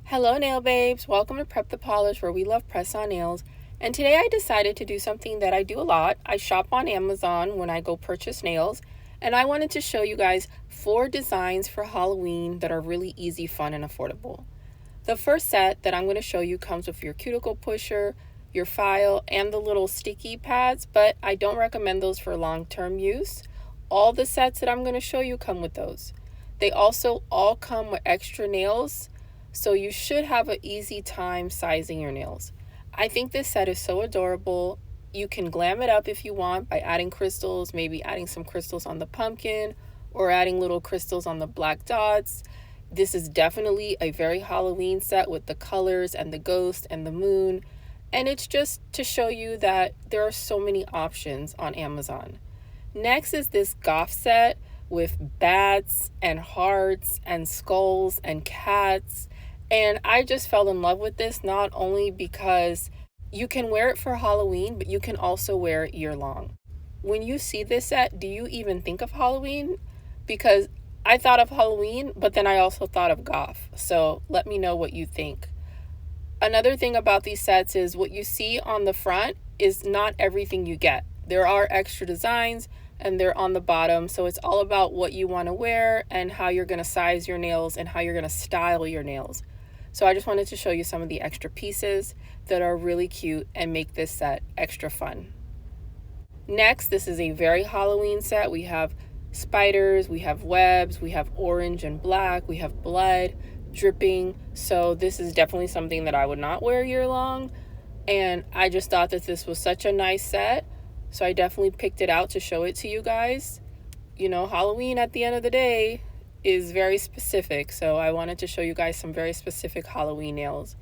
Hello nail babes, welcome to Prep the Polish where we love press-on nails. And today I decided to do something that I do a lot. I shop on Amazon when I go purchase nails, and I wanted to show you guys 4 designs for Halloween that are really easy, fun, and affordable. The first set that I'm going to show you comes with your cuticle pusher, your file, and the little sticky pads, but I don't recommend those for long-term use. All the sets that I'm going to show you come with those. They also all come with extra nails, so you should have an easy time sizing your nails. I think this set is so adorable. You can glam it up if you want by adding crystals, maybe adding some crystals on the pumpkin or adding little crystals on the black dots. This is definitely a very Halloween set with the colors and the ghost and the moon. And it's just to show you that there are so many options on Amazon. Next is this goth set with bats and hearts and skulls and cats. And I just fell in love with this, not only because you can wear it for Halloween, but you can also wear it year long. When you see this set, do you even think of Halloween? Because I thought of Halloween, but then I also thought of goth. So let me know what you think. Another thing about these sets is what you see on the front is not everything you get. There are extra designs and they're on the bottom. So it's all about what you want to wear and how you're going to size your nails and how you're going to style your nails. So I just wanted to show you some of the extra pieces that are really cute and make this set extra fun. Next, this is a very Halloween set. We have spiders, we have webs, we have orange and black, we have blood dripping. So this is definitely something that I would not wear year long. And I just thought that this was such a nice set. So I definitely picked it out to show it to you guys. You know, Halloween at the end of the day is very specific, so I wanted to show you guys some very specific Halloween nails.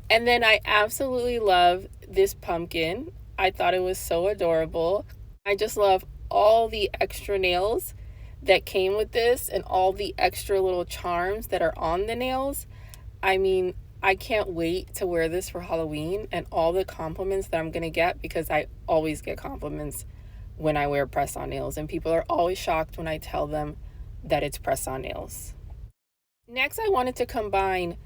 And then I absolutely love this pumpkin. I thought it was so adorable. I just love all the extra nails that came with this and all the extra little charms that are on the nails. I mean, I can't wait to wear this for Halloween and all the compliments that I'm gonna get, because I always get compliments when I wear press-on nails, and people are always shocked when I tell them that it's press-on nails. Next, I wanted to combine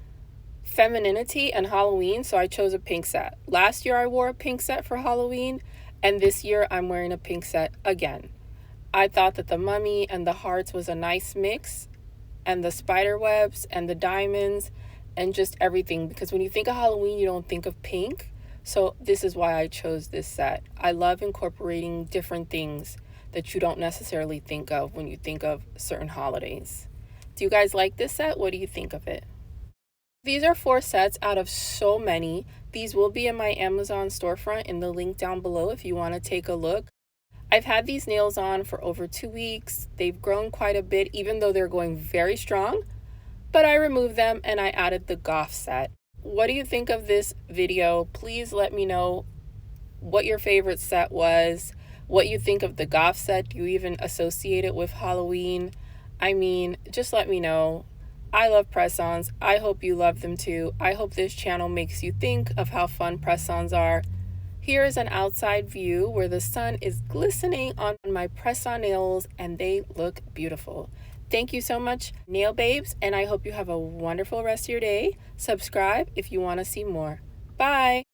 femininity and Halloween, so I chose a pink set. Last year I wore a pink set for Halloween, and this year I'm wearing a pink set again. I thought that the mummy and the hearts was a nice mix, and the spider webs and the diamonds and just everything, because when you think of Halloween you don't think of pink. So this is why I chose this set. I love incorporating different things that you don't necessarily think of when you think of certain holidays. Do you guys like this set? What do you think of it? These are 4 sets out of so many. These will be in my Amazon storefront in the link down below if you want to take a look. I've had these nails on for over 2 weeks. They've grown quite a bit, even though they're going very strong, but I removed them and I added the goth set. What do you think of this video? Please let me know what your favorite set was, what you think of the goth set. Do you even associate it with Halloween? I mean, just let me know. I love press-ons. I hope you love them too. I hope this channel makes you think of how fun press-ons are. Here is an outside view where the sun is glistening on my press-on nails and they look beautiful. Thank you so much, nail babes, and I hope you have a wonderful rest of your day. Subscribe if you want to see more. Bye.